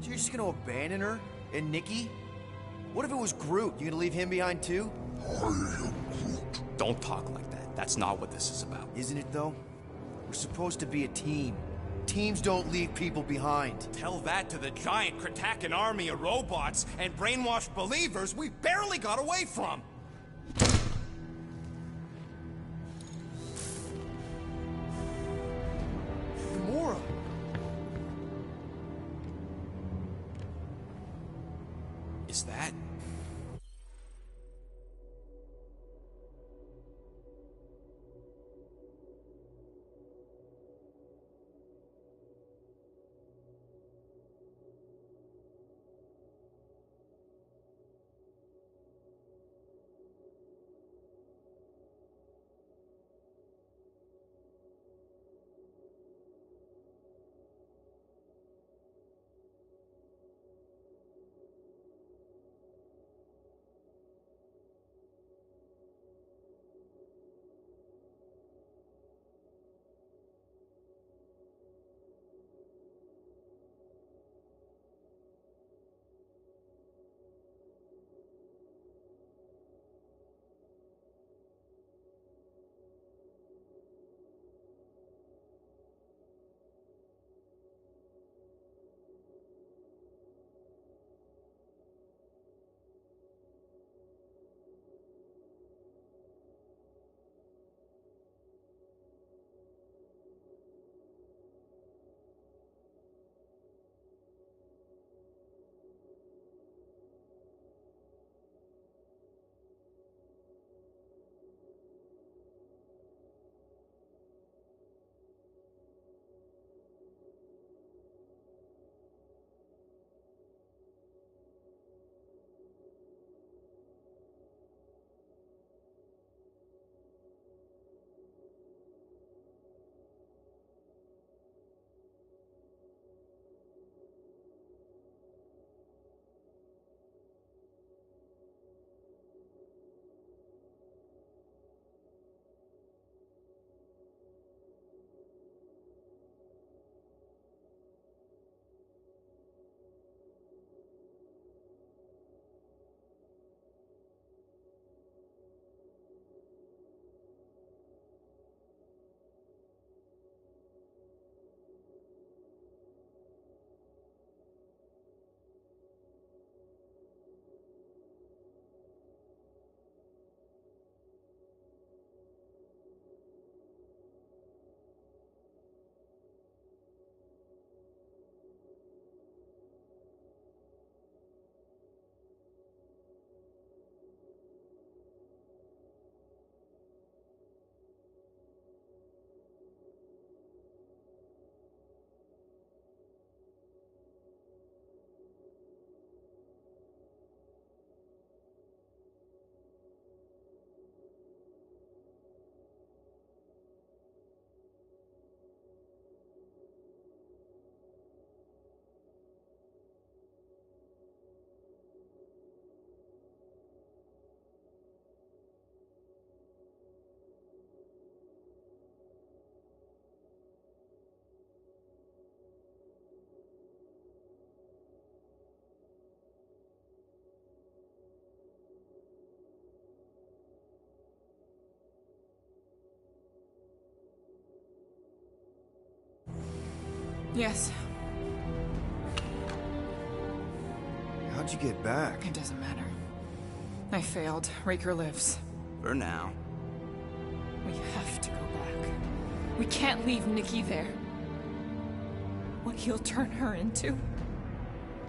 So you're just gonna abandon her? And Nikki? What if it was Groot? You gonna leave him behind too? I am Groot. Don't talk like that. That's not what this is about. Isn't it though? We're supposed to be a team. Teams don't leave people behind. Tell that to the giant Kratakan army of robots and brainwashed believers we barely got away from! Gamora! Is that... Yes. How'd you get back? It doesn't matter. I failed. Raker lives. For now. We have to go back. We can't leave Nikki there. What he'll turn her into.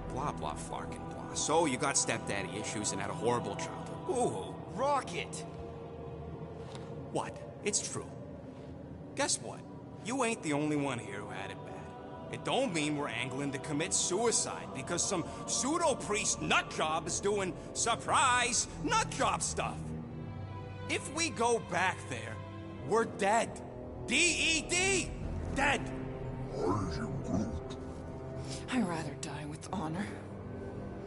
Blah, blah, Flarkin, blah. So, you got stepdaddy issues and had a horrible childhood. Ooh, Rocket! What? It's true. Guess what? You ain't the only one here who had it bad. It don't mean we're angling to commit suicide because some pseudo-priest nutjob is doing surprise nutjob stuff. If we go back there, we're dead. D-E-D! Dead! I am Groot. I'd rather die with honor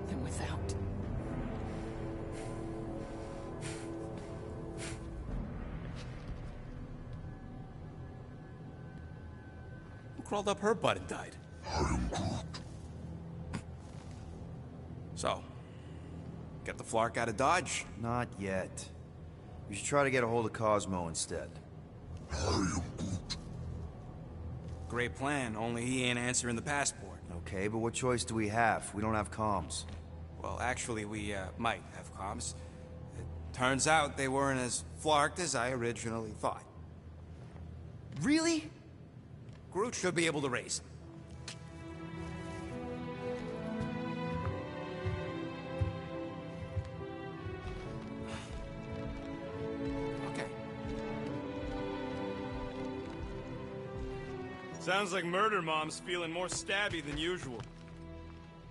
than without. Who crawled up her butt and died? I am Groot. So, get the Flark out of Dodge? Not yet. We should try to get a hold of Cosmo instead. I am Groot. Great plan, only he ain't answering the passport. Okay, but what choice do we have? We don't have comms. Well, actually, we might have comms. It turns out they weren't as flarked as I originally thought. Really? Groot should be able to raise them. Okay. Sounds like Murder Mom's feeling more stabby than usual.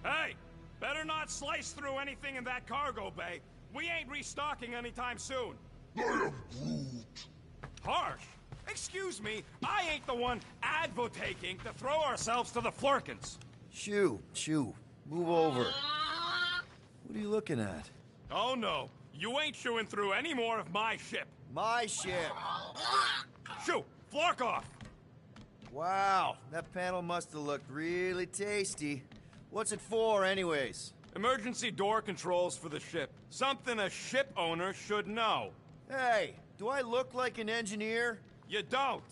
Hey! Better not slice through anything in that cargo bay. We ain't restocking anytime soon. I am Groot. Harsh! Excuse me, I ain't the one advocating to throw ourselves to the Flurkins. Shoo, move over. What are you looking at? Oh no, you ain't chewing through any more of my ship. My ship. Shoo, Flark off! Wow, that panel must have looked really tasty. What's it for, anyways? Emergency door controls for the ship. Something a ship owner should know. Hey, do I look like an engineer? You don't.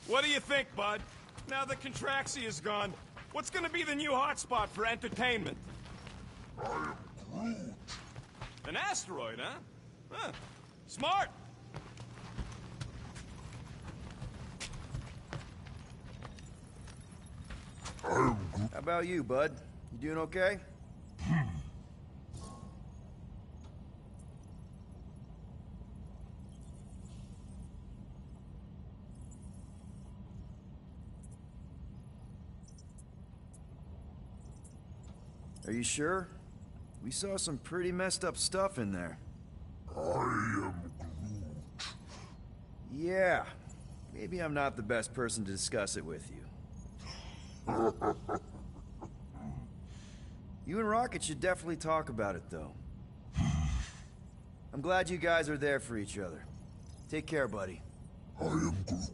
What do you think, bud? Now that Contraxi is gone, what's gonna be the new hotspot for entertainment? I am Groot. An asteroid, huh? Huh. Smart! I am Groot. How about you, bud? You doing okay? Are you sure? We saw some pretty messed up stuff in there. I am Groot. Yeah. Maybe I'm not the best person to discuss it with you. You and Rocket should definitely talk about it, though. I'm glad you guys are there for each other. Take care, buddy. I am Groot.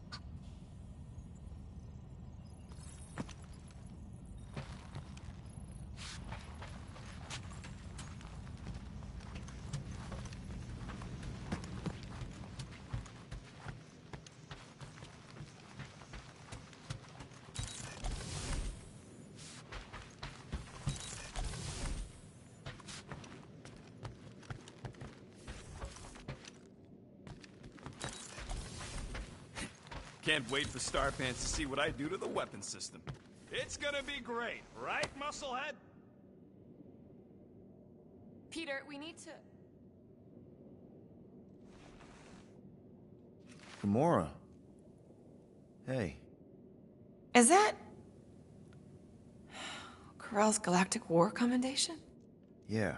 Can't wait for Starpants to see what I do to the weapon system. It's gonna be great, right, Musclehead? Peter, we need to... Gamora. Hey. Is that... Corell's Galactic War Commendation? Yeah.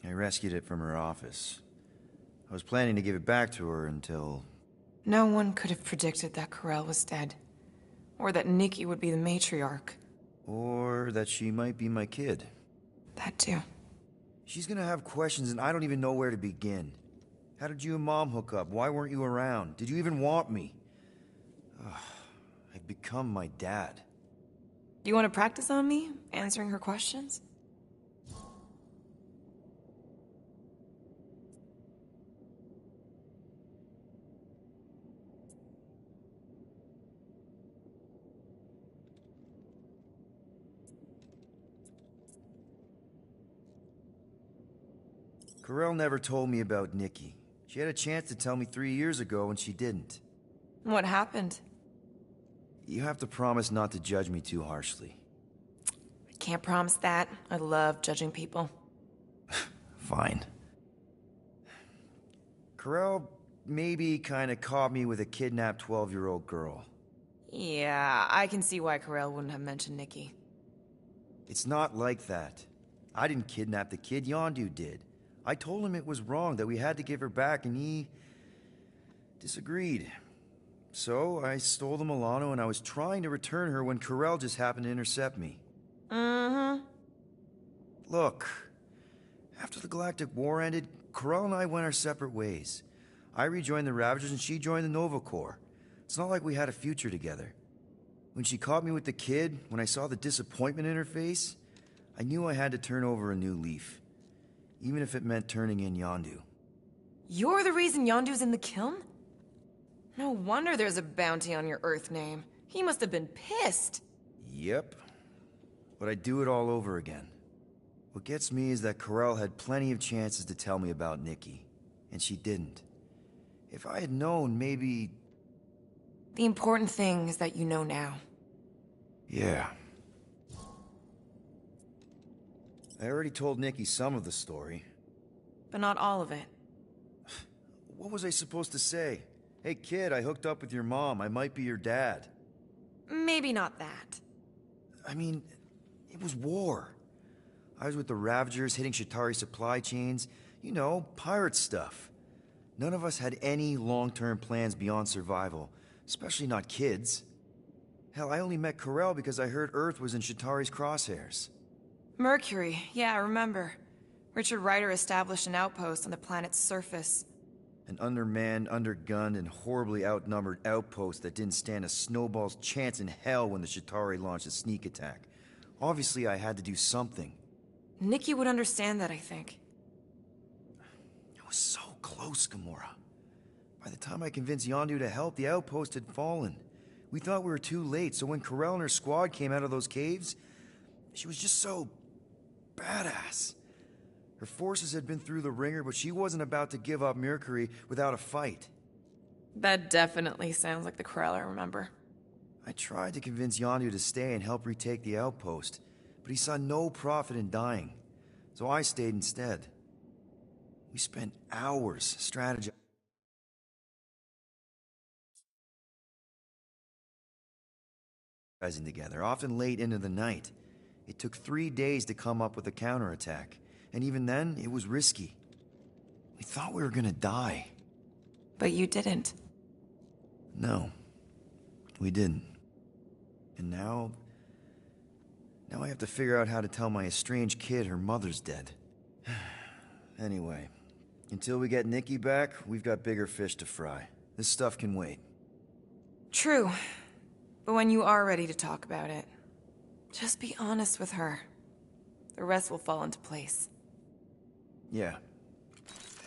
I rescued it from her office. I was planning to give it back to her until... No one could have predicted that Corell was dead. Or that Nikki would be the matriarch. Or that she might be my kid. That too. She's gonna have questions and I don't even know where to begin. How did you and Mom hook up? Why weren't you around? Did you even want me? I've become my dad. Do you want to practice on me, answering her questions? Corell never told me about Nikki. She had a chance to tell me 3 years ago and she didn't. What happened? You have to promise not to judge me too harshly. I can't promise that. I love judging people. Fine. Corell maybe kinda caught me with a kidnapped 12-year-old girl. Yeah, I can see why Corell wouldn't have mentioned Nikki. It's not like that. I didn't kidnap the kid, Yondu did. I told him it was wrong, that we had to give her back, and he... disagreed. So I stole the Milano and I was trying to return her when Corell just happened to intercept me. Mm-hmm. Look, after the Galactic War ended, Corell and I went our separate ways. I rejoined the Ravagers and she joined the Nova Corps. It's not like we had a future together. When she caught me with the kid, when I saw the disappointment in her face, I knew I had to turn over a new leaf. Even if it meant turning in Yondu. You're the reason Yondu's in the kiln? No wonder there's a bounty on your Earth name. He must have been pissed. Yep. But I'd do it all over again. What gets me is that Corell had plenty of chances to tell me about Nikki, and she didn't. If I had known, maybe... The important thing is that you know now. Yeah. I already told Nikki some of the story. But not all of it. What was I supposed to say? Hey kid, I hooked up with your mom. I might be your dad. Maybe not that. I mean, it was war. I was with the Ravagers hitting Chitauri supply chains. You know, pirate stuff. None of us had any long-term plans beyond survival. Especially not kids. Hell, I only met Corell because I heard Earth was in Chitauri's crosshairs. Mercury, yeah, I remember. Richard Ryder established an outpost on the planet's surface. An undermanned, undergunned, and horribly outnumbered outpost that didn't stand a snowball's chance in hell when the Chitauri launched a sneak attack. Obviously, I had to do something. Nikki would understand that, I think. It was so close, Gamora. By the time I convinced Yondu to help, the outpost had fallen. We thought we were too late, so when Corell and her squad came out of those caves, she was just so... badass. Her forces had been through the ringer, but she wasn't about to give up Mercury without a fight. That definitely sounds like the Corell I remember. I tried to convince Yondu to stay and help retake the outpost, but he saw no profit in dying, so I stayed instead. We spent hours strategizing together, often late into the night. It took 3 days to come up with a counterattack, and even then, it was risky. We thought we were gonna die. But you didn't. No, we didn't. And now I have to figure out how to tell my estranged kid her mother's dead. Anyway, until we get Nikki back, we've got bigger fish to fry. This stuff can wait. True. But when you are ready to talk about it, just be honest with her. The rest will fall into place. Yeah,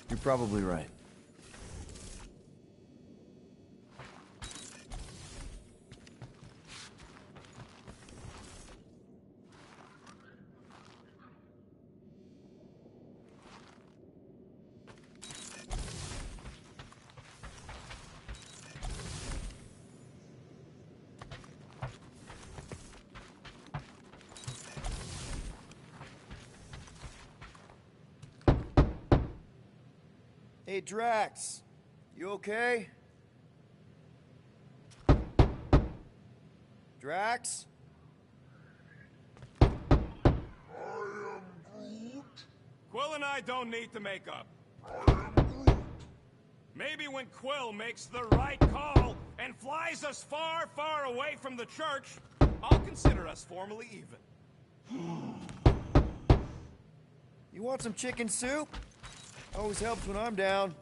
you're probably right. Hey, Drax. You okay? Drax? I am Groot. Quill and I don't need to make up. I am Groot. Maybe when Quill makes the right call and flies us far, far away from the church, I'll consider us formally even. You want some chicken soup? Always helps when I'm down.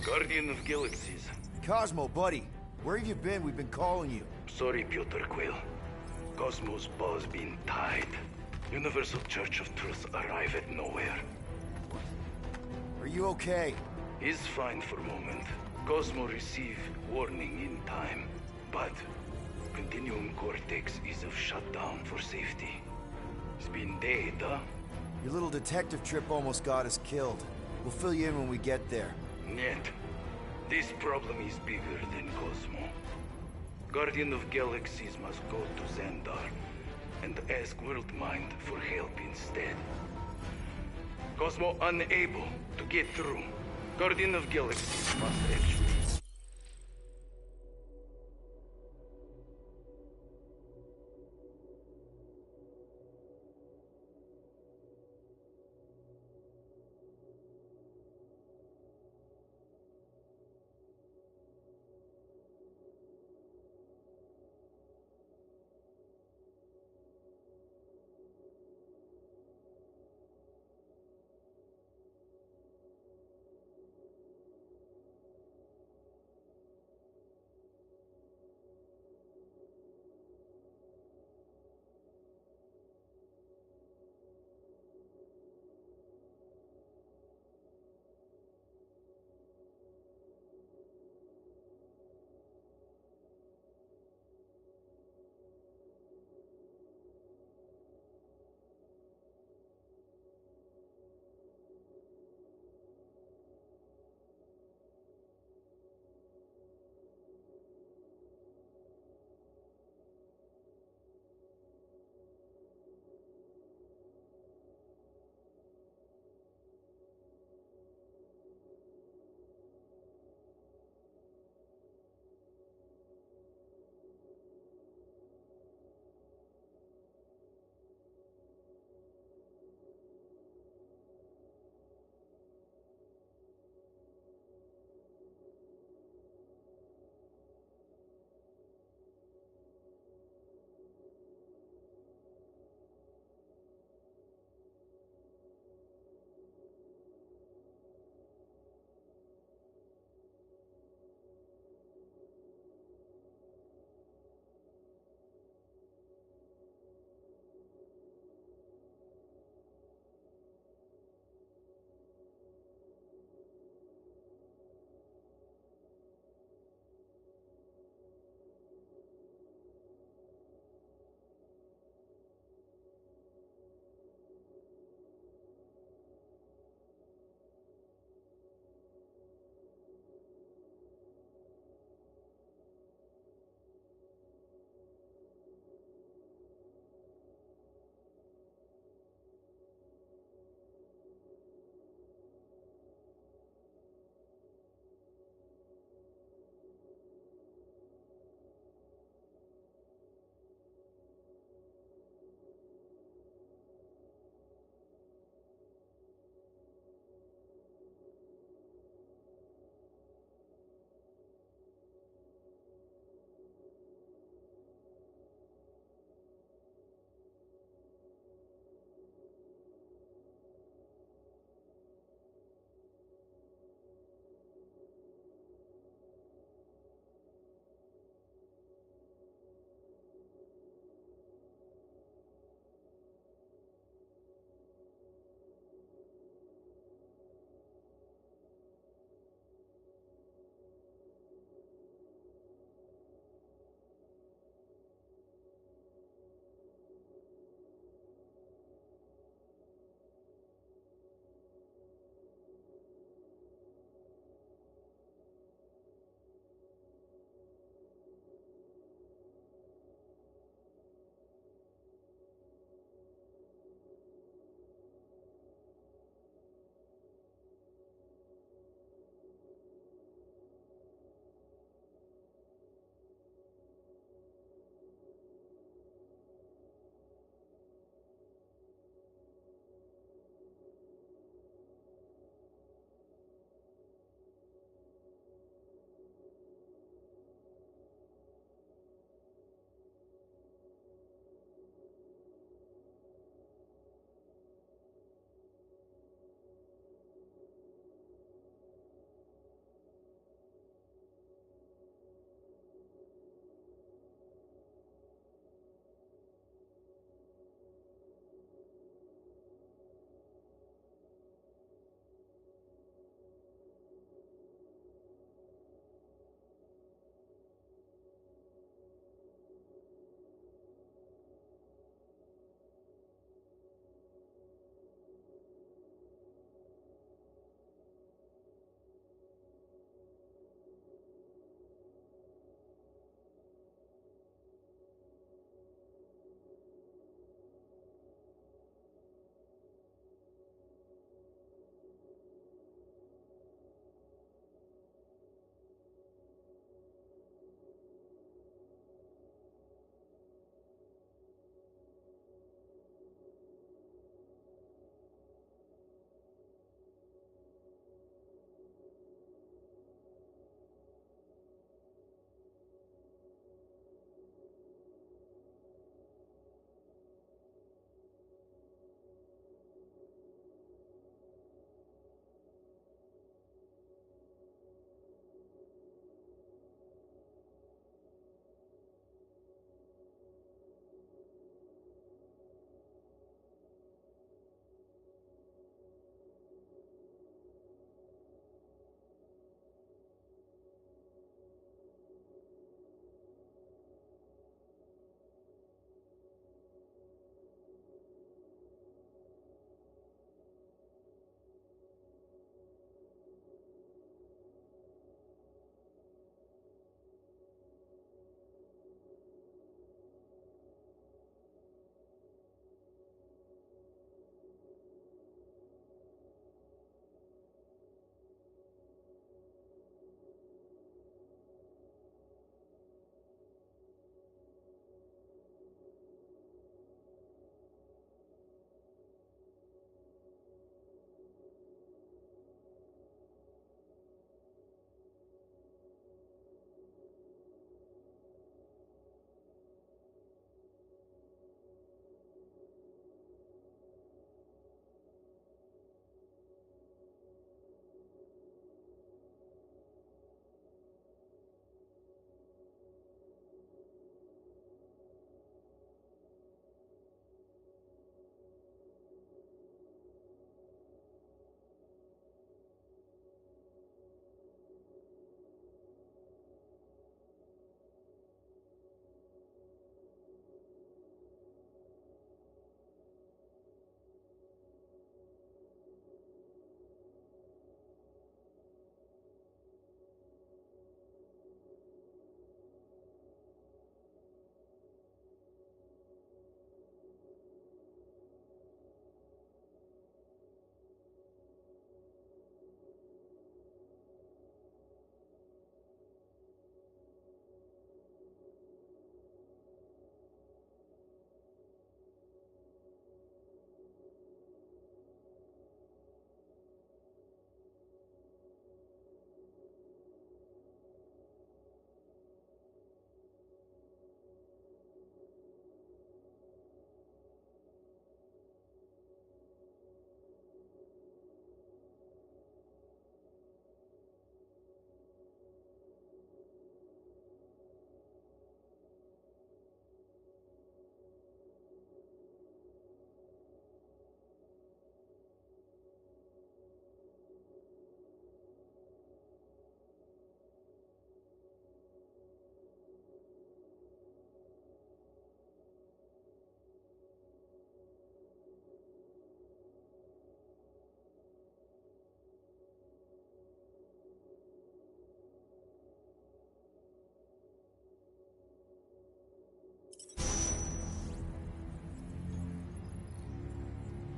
Guardian of Galaxies. Cosmo, buddy. Where have you been? We've been calling you. Sorry, Piotr Quill. Cosmo's ball's been tied. Universal Church of Truth arrive at nowhere. Are you okay? He's fine for a moment. Cosmo receive warning in time. But Continuum Cortex is of shutdown for safety. It's been dead, huh? Your little detective trip almost got us killed. We'll fill you in when we get there. Нет. This problem is bigger than Cosmo. Guardian of Galaxies must go to Xandar and ask Worldmind for help instead. Cosmo unable to get through. Guardian of Galaxies must actually...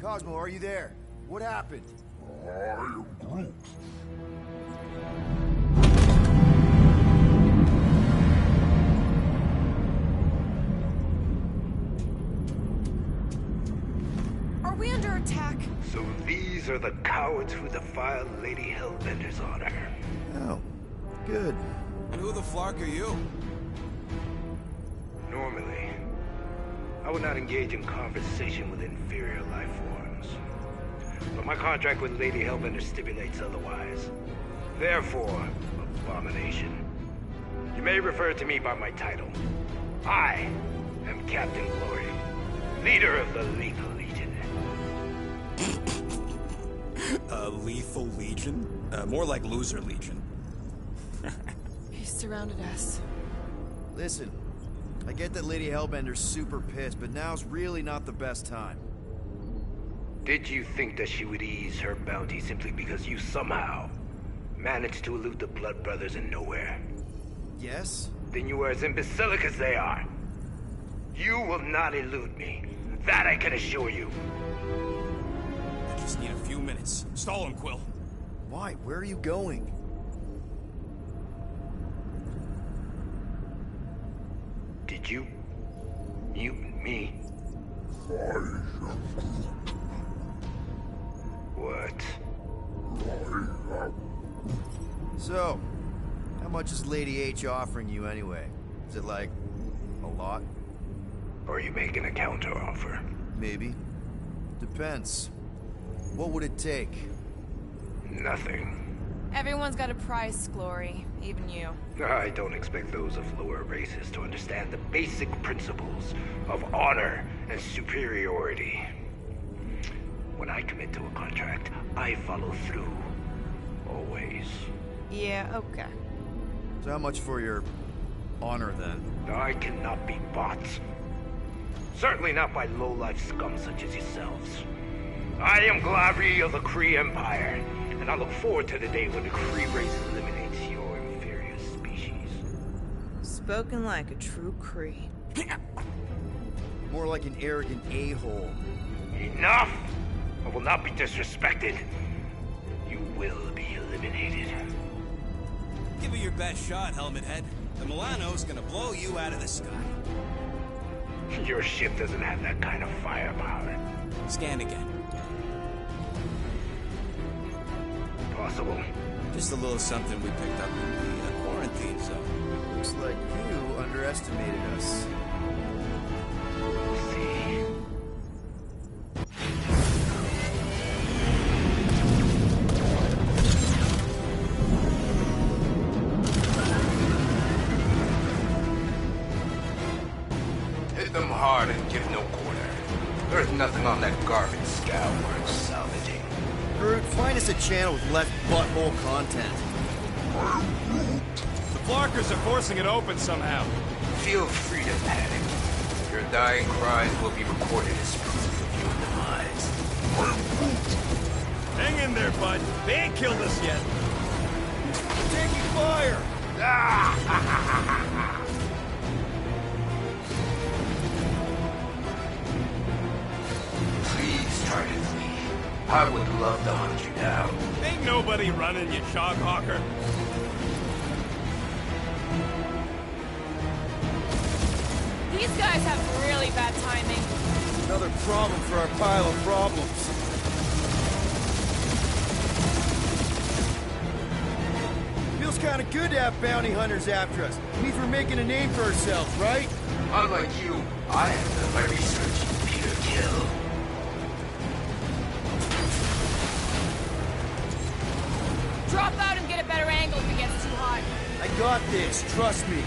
Cosmo, are you there? What happened? I am Groot. Are we under attack? So these are the cowards who defiled Lady Hellbender's honor. Oh, good. And who the flark are you? Normally, I would not engage in conversation with inferior life forms. But my contract with Lady Hellbender stipulates otherwise. Therefore, Abomination, you may refer to me by my title. I am Captain Glory, leader of the Lethal Legion. Lethal Legion? More like Loser Legion. He surrounded us. Listen, I get that Lady Hellbender's super pissed, but now's really not the best time. Did you think that she would ease her bounty simply because you somehow managed to elude the Blood Brothers in nowhere? Yes? Then you are as imbecilic as they are. You will not elude me. That I can assure you. I just need a few minutes. Stall him, Quill. Why? Where are you going? Did you mute me? I am What? So, how much is Lady H offering you anyway? Is it like, a lot? Or are you making a counteroffer? Maybe. Depends. What would it take? Nothing. Everyone's got a price, Glory. Even you. I don't expect those of lower races to understand the basic principles of honor and superiority. When I commit to a contract, I follow through. Always. Yeah, okay. So how much for your honor then? I cannot be bought. Certainly not by low-life scum such as yourselves. I am Glavi of the Kree Empire, and I look forward to the day when the Kree race eliminates your inferior species. Spoken like a true Kree. More like an arrogant a-hole. Enough! I will not be disrespected. You will be eliminated. Give it your best shot, Helmet Head. The Milano's gonna blow you out of the sky. Your ship doesn't have that kind of firepower. Scan again. Possible. Just a little something we picked up in the quarantine zone. Looks like you underestimated us. See. Hit them hard and give no quarter. There's nothing on that garbage scow worth salvaging. Groot, find us a channel with less butthole content. The Flarkers are forcing it open somehow. Feel free to panic. Your dying cries will be recorded as proof of your demise. Hang in there, bud. They ain't killed us yet. Taking fire! Please try to flee. I would love to hunt you down. Ain't nobody running, you Choghawker. These guys have really bad timing. Another problem for our pile of problems. Feels kind of good to have bounty hunters after us. Means we're making a name for ourselves, right? Unlike you, I have done my research. Peter Kill. Drop out and get a better angle if it gets too hot. I got this, trust me.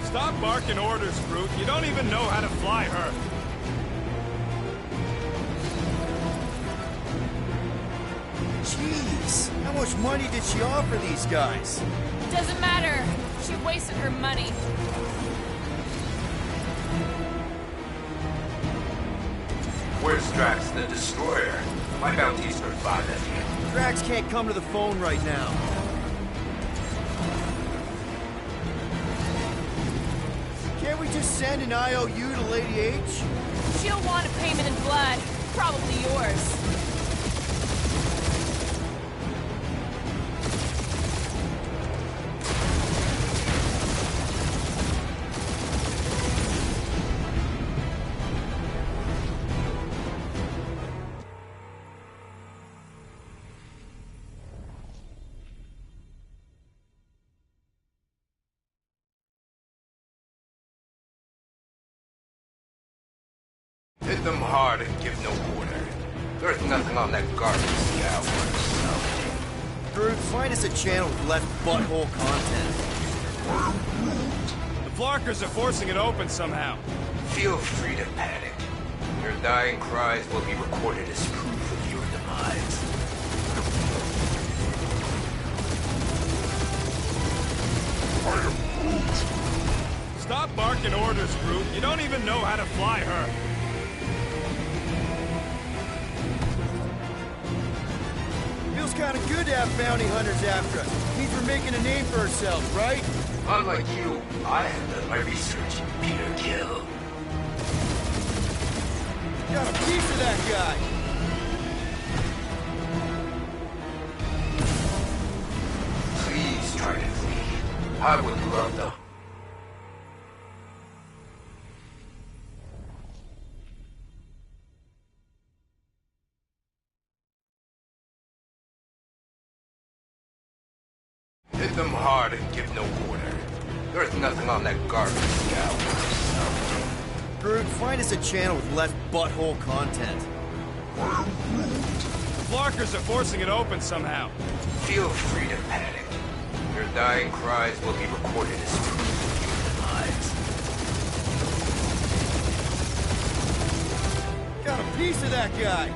Stop barking orders, Groot. You don't even know how to fly her. Jeez, how much money did she offer these guys? Doesn't matter. She wasted her money. Where's Drax the Destroyer? My bounty's for 5 SE. Drax can't come to the phone right now. we just send an IOU to Lady H? She'll want a payment in blood. Probably yours. Hit them hard and give no quarter. There's nothing on that garbage scout worth salvaging. Groot, find us a channel with less butthole content. The Flarkers are forcing it open somehow. Feel free to panic. Your dying cries will be recorded as proof of your demise. Stop barking orders, Groot. You don't even know how to fly her. Feels kind of good to have bounty hunters after us. Means we're making a name for ourselves, right? Unlike you, I have done my research, Peter Kill. Got a piece of that guy. Please try to flee. I would love to. Hit them hard and give no quarter. There's nothing on that garbage scout worth salvaging. Groot, find us a channel with less butthole content. The Flarkers are forcing it open somehow. Feel free to panic. Your dying cries will be recorded as proof of your demise. Got a piece of that guy.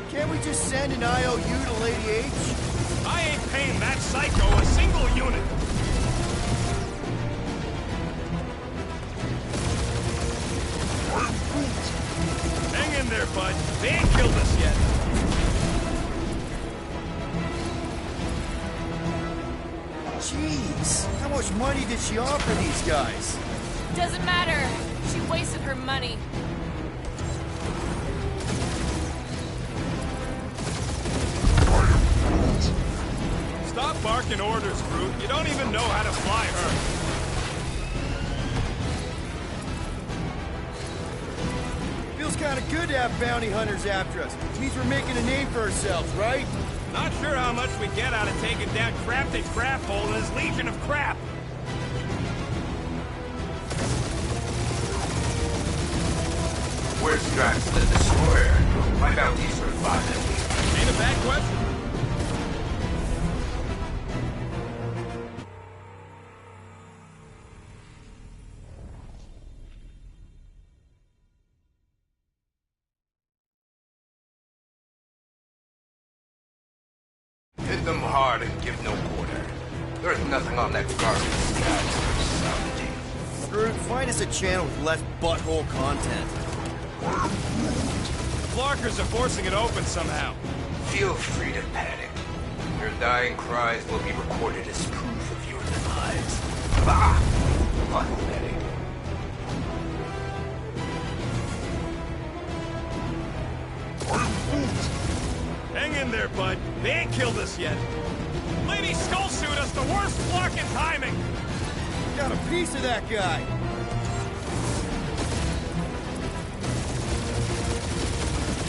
Can't we just send an IOU to Lady H? I ain't paying that psycho a single unit. Hang in there, bud. They ain't killed us yet. Jeez, how much money did she offer these guys? Doesn't matter. She wasted her money. Stop barking orders, Groot. You don't even know how to fly her. Feels kind of good to have bounty hunters after us. Means we're making a name for ourselves, right? Not sure how much we get out of taking down Crafted Craphole and his Legion of Crap. Where's Drax the Destroyer? My bounties for 5 minutes. Ain't a bad question. Hit them hard and give no quarter. There's nothing on that garbage scout worth salvaging. Groot, find us a channel with less butthole content. The Flarkers are forcing it open somehow. Feel free to panic. Your dying cries will be recorded as proof of your demise. Ah! Pathetic. Hang in there, bud. They ain't killed us yet. Lady Skullsuit has the worst Flarkin timing. Got a piece of that guy.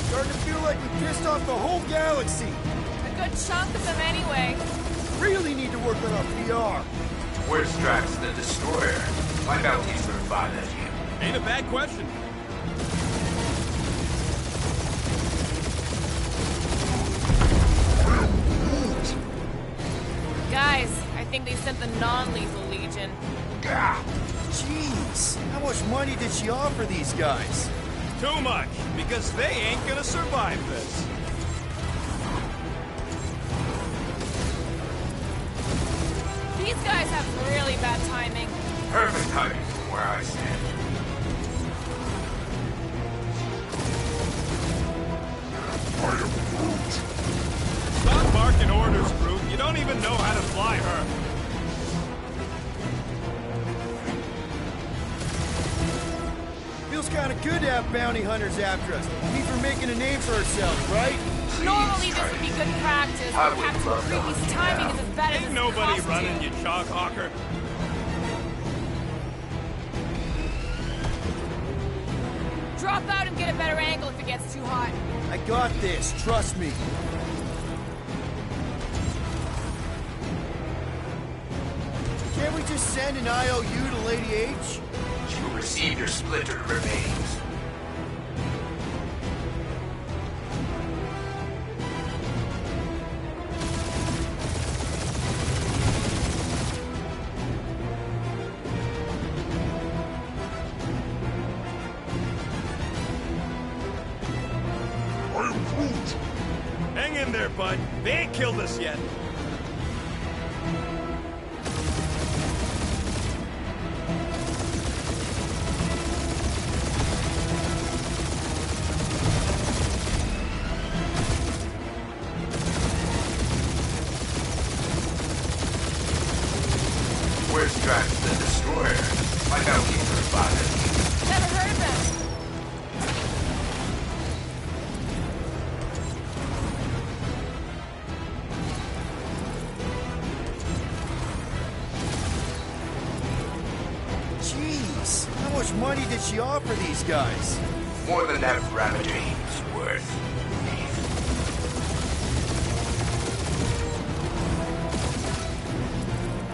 Starting to feel like we pissed off the whole galaxy. A good chunk of them anyway. Really need to work on our PR. Where's Drax the Destroyer? My bounties for 5 minutes. Ain't a bad question. Guys, I think they sent the non-lethal Legion. Jeez, how much money did she offer these guys? Too much, because they ain't gonna survive this. These guys have really bad timing. Perfect timing from where I stand. Stop barking orders, Groot. You don't even know how to fly her. Feels kind of good to have bounty hunters after us. Me for making a name for ourselves, right? Normally this would be good practice, but Captain Creepy's timing is as bad as Ain't his nobody costume. running, you chalk hawker. Drop out and get a better angle if it gets too hot. I got this, trust me. Can't we just send an IOU to Lady H? You will receive your splintered remains. I am Groot. Hang in there, bud. They ain't killed us yet. Where's Drax the Destroyer? My bounty survived. Never heard of him. Jeez, how much money did she offer these guys? More than that Ravager's worth.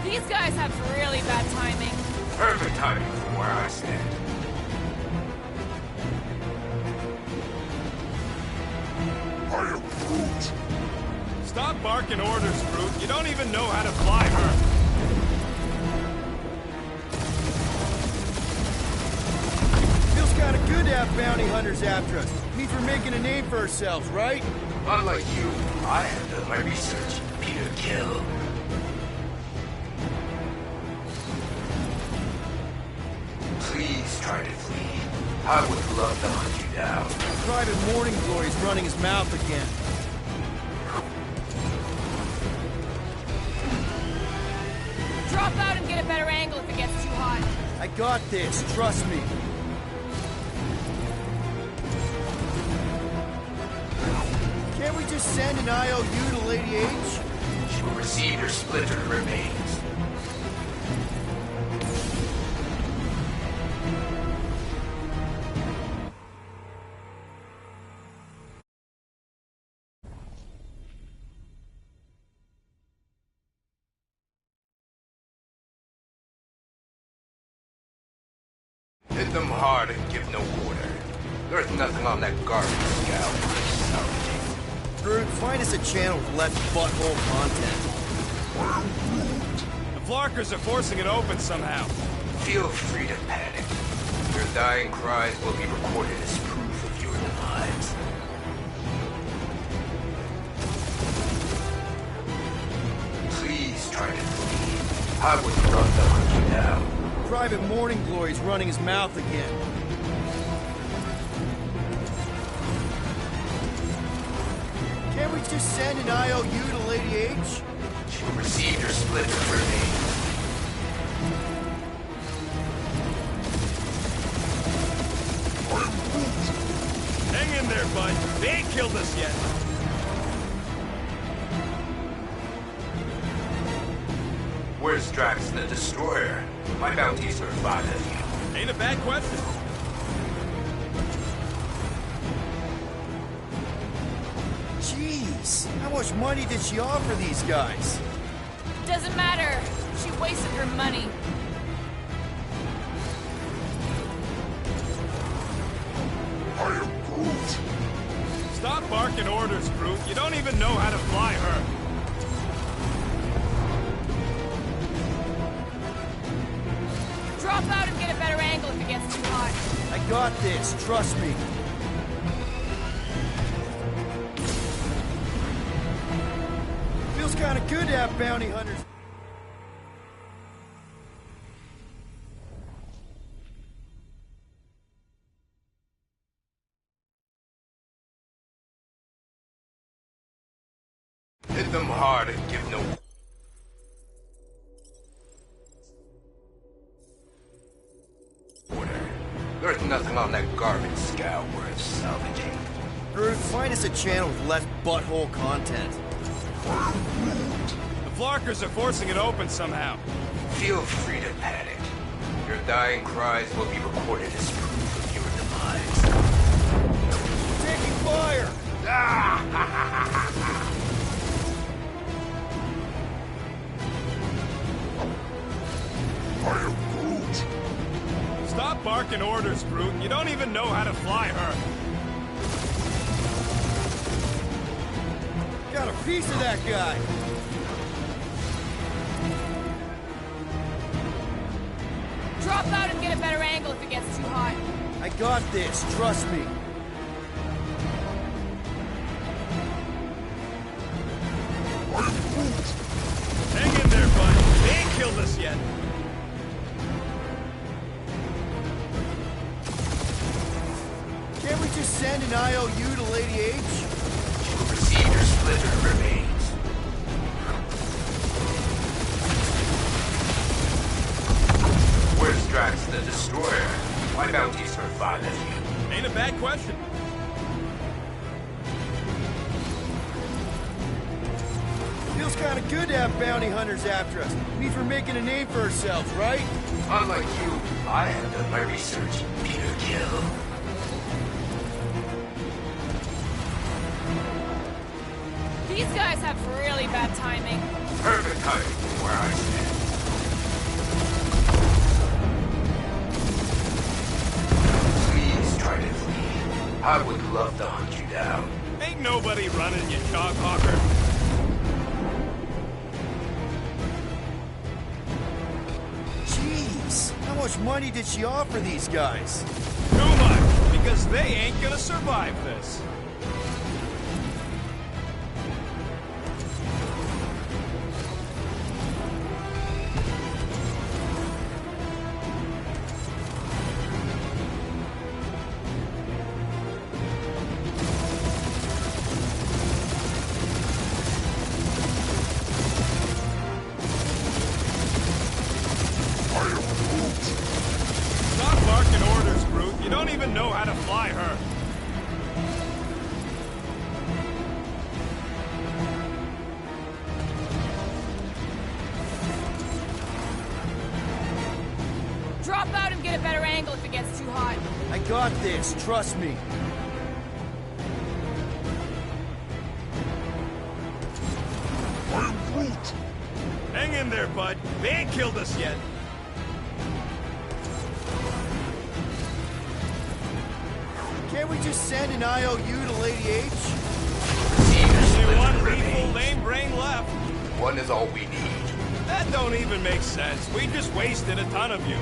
These guys have really bad timing. Perfect timing from where I stand. I am Groot. Stop barking orders, Groot. You don't even know how to fly her. Feels kind of good to have bounty hunters after us. Me for making a name for ourselves, right? Unlike you, I have done my research. Peter Kill. Please try to flee. I would love to hunt you down. Private Morning Glory's running his mouth again. Drop out and get a better angle if it gets too hot. I got this, trust me. Can't we just send an IOU to Lady H? You will receive your splintered remains. Hit them hard and give no quarter. There's nothing on that garbage scout worth salvaging. Groot, find us a channel with less butthole content. The Flarkers are forcing it open somehow. Feel free to panic. Your dying cries will be recorded as proof of your demise. Please try to flee. I would love to hunt you down. Private Morning Glory's running his mouth again. Can't we just send an IOU to Lady H? You will receive your splintered remains. Hang in there, bud. They ain't killed us yet. Where's Drax the Destroyer? My bounty survived you. Ain't a bad question. Jeez, how much money did she offer these guys? Doesn't matter. She wasted her money. I am Groot. Stop barking orders, Groot. You don't even know how to fly her. Drop out and get a better angle if it gets too hot. I got this, trust me. Feels kind of good to have bounty hunters. Hit them hard and give no order. There's nothing on that garbage scow worth salvaging. Groot, find us a channel with less butthole content. The Flarkers are forcing it open somehow. Feel free to panic. Your dying cries will be recorded as proof of your demise. Taking fire! I am Groot. Stop barking orders, Groot. You don't even know how to fly her. Got a piece of that guy! Drop out and get a better angle if it gets too hot. I got this, trust me. I am Groot. Hang in there, bud. They ain't killed us yet. Can't we just send an IOU to Lady H? You will receive your splintered remains. Where's Drax the Destroyer? My bounties for 5 of you. Ain't a bad question. Feels kind of good to have bounty hunters after us. Means we're making a name for ourselves, right? Unlike you, I have done my research. Peter Kill. These guys have really bad timing. Perfect timing from where I stand. Please try to flee. I would love to hunt you down. Ain't nobody running, you chalk hawker. Jeez, how much money did she offer these guys? Too much, because they ain't gonna survive this. I am Groot. Stop barking orders, Groot. You don't even know how to fly her. Drop out and get a better angle if it gets too hot. I got this, trust me. I am Groot. Hang in there, bud. They ain't killed us yet. Can't we just send an IOU to Lady H? Receive your Only splintered one lethal remains. lame brain left. One is all we need. That don't even make sense. We just wasted a ton of you.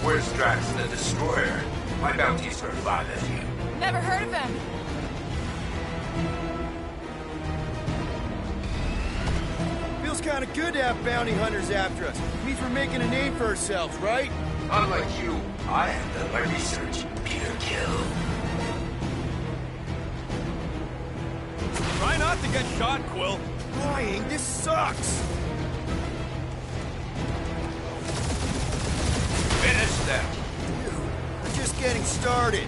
Where's Drax the Destroyer? My bounties for 5 of you. Never heard of him. Feels kind of good to have bounty hunters after us. Means we're making a name for ourselves, right? Unlike you, I have done my research. Peter Kill. Try not to get shot, Quill. Flying, this sucks! Finish them. Dude, we're just getting started.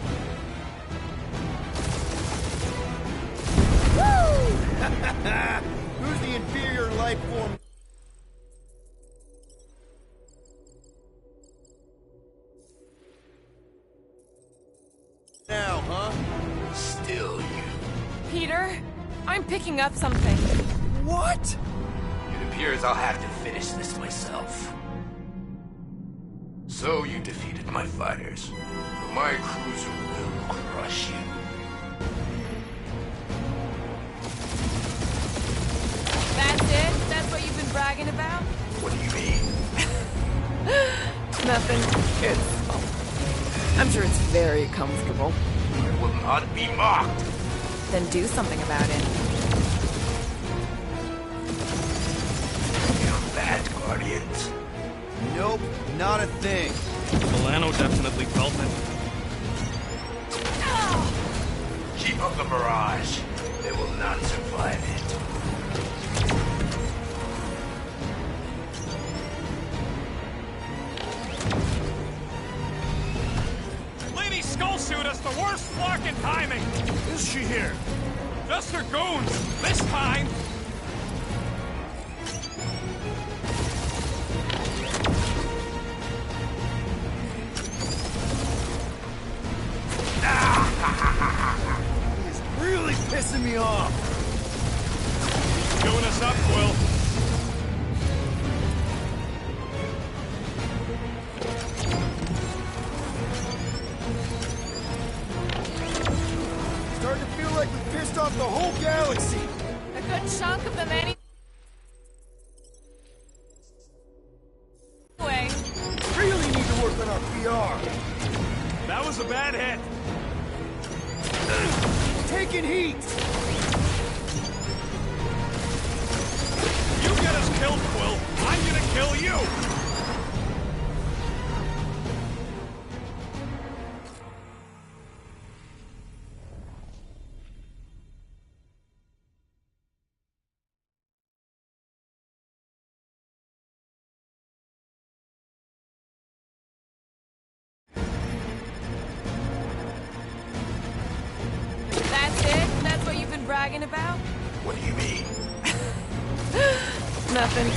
Woo! Who's the inferior life form? Now, huh? Still you. Peter, I'm picking up something. What? It appears I'll have to finish this myself. So you defeated my fighters, but my cruiser will crush you. That's it? That's what you've been bragging about? What do you mean? Nothing. I'm sure it's very comfortable. I will not be mocked. Then do something about it. You bad guardians. Nope, not a thing. Milano definitely felt it. Keep up the barrage. They will not survive it. Lady Skullsuit has the worst fucking timing! Is she here? Just her goons! This time! He's really pissing me off. Doing us up, Quill. Starting to feel like we pissed off the whole galaxy. A good chunk of them anyway. Really need to work on our PR. That was a bad hit. Taking heat. You get us killed, Quill. I'm gonna kill you! That's it? That's what you've been bragging about? What do you mean? Nothing.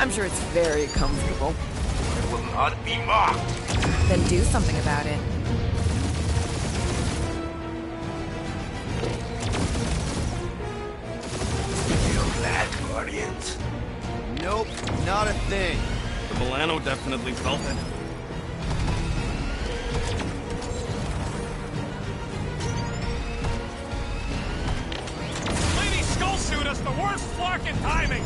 I'm sure it's very comfortable. It will not be mocked. Then do something about it. Feel that, Guardians? Nope, not a thing. The Milano definitely felt it. Lady Skullsuit has the worst fucking timing!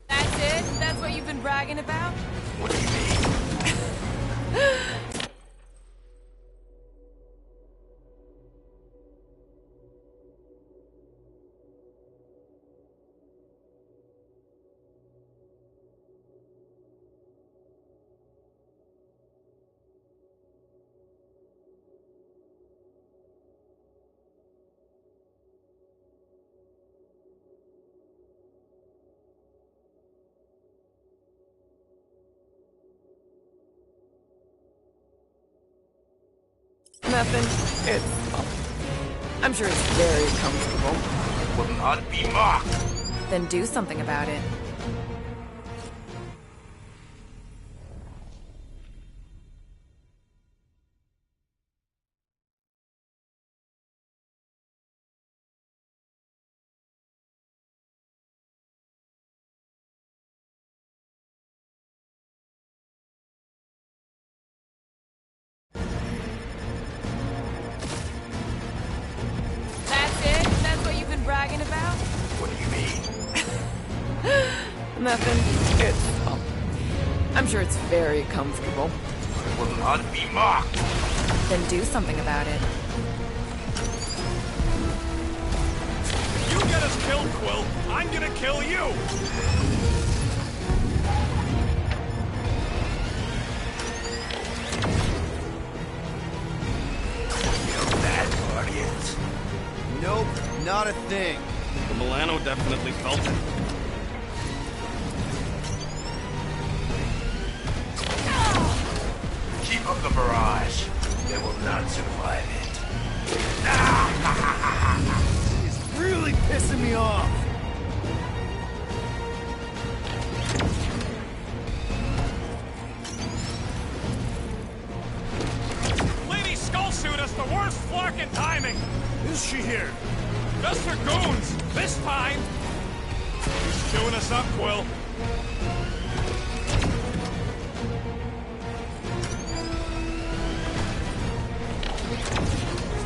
That's it? That's what you've been bragging about? What do you mean? Nothing. I'm sure it's very comfortable. It will not be mocked. Then do something about it. That's it? That's what you've been bragging about? What do you mean? Nothing. I'm sure it's very comfortable. It will not be mocked. Then do something about it. You get us killed, Quill. I'm gonna kill you! Feel that, Guardians? Nope, not a thing. The Milano definitely felt it. Keep up the barrage. They will not survive it. He's really pissing me off. Lady Skullsuit has the worst fucking timing! Is she here? Just her goons! This time! He's chewing us up, Quill.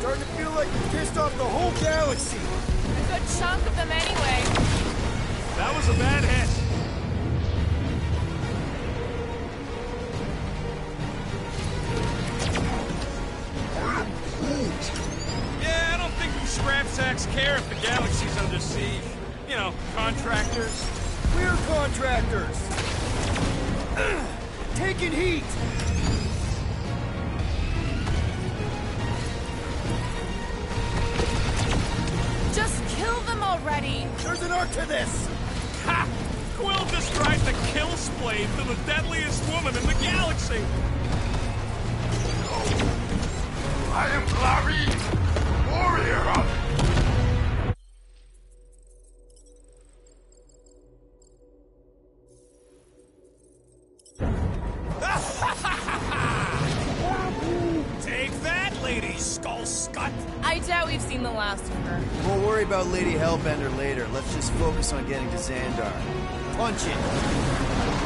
Starting to feel like we pissed off the whole galaxy. A good chunk of them anyway. That was a bad hit. Yeah, I don't think you scrap sacks care if the galaxy's under siege. You know, contractors. We're contractors! Taking heat! Just kill them already! There's an arc to this! Ha! Quill just tried to kill Splade to the deadliest woman in the galaxy! I am Clary, warrior of... Take that, Lady Skull Scut! I doubt we've seen the last of her. We'll worry about Lady Hellbender later. Let's just focus on getting to Xandar. Punch it!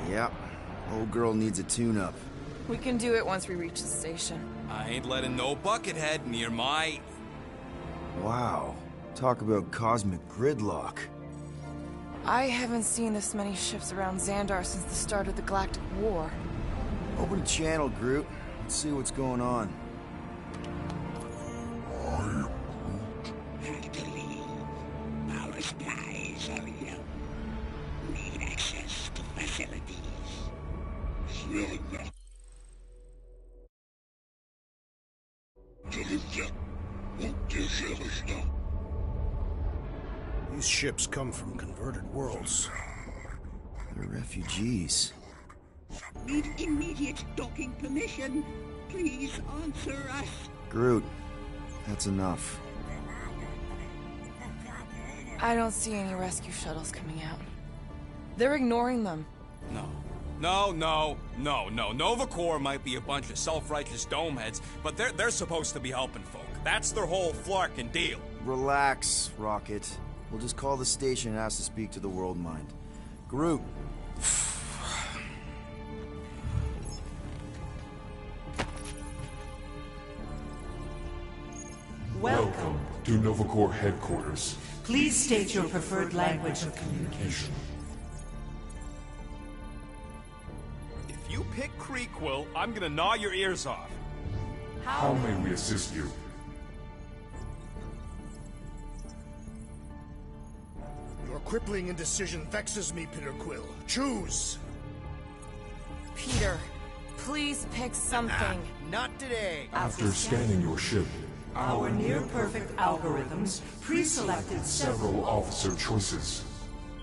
Yep. Old girl needs a tune-up. We can do it once we reach the station. I ain't letting no buckethead near my... Wow. Talk about cosmic gridlock. I haven't seen this many ships around Xandar since the start of the Galactic War. Open a channel, Groot. Let's see what's going on. Had to leave. Our supplies are low. Need access to facilities. These ships come from converted worlds. They're refugees. Need immediate docking permission. Please answer us. Groot, that's enough. I don't see any rescue shuttles coming out. They're ignoring them. No. Nova Corps might be a bunch of self-righteous domeheads, but they're supposed to be helping folk. That's their whole flarkin' deal. Relax, Rocket. We'll just call the station and ask to speak to the World Mind. Groot. Welcome to Nova Corps headquarters. Please state your preferred language of communication. If you pick Kree, Quill, I'm gonna gnaw your ears off. How may we assist you? Your crippling indecision vexes me, Peter Quill. Choose! Peter, please pick something. Not today. After scanning your ship, Our near-perfect algorithms pre-selected several officer choices.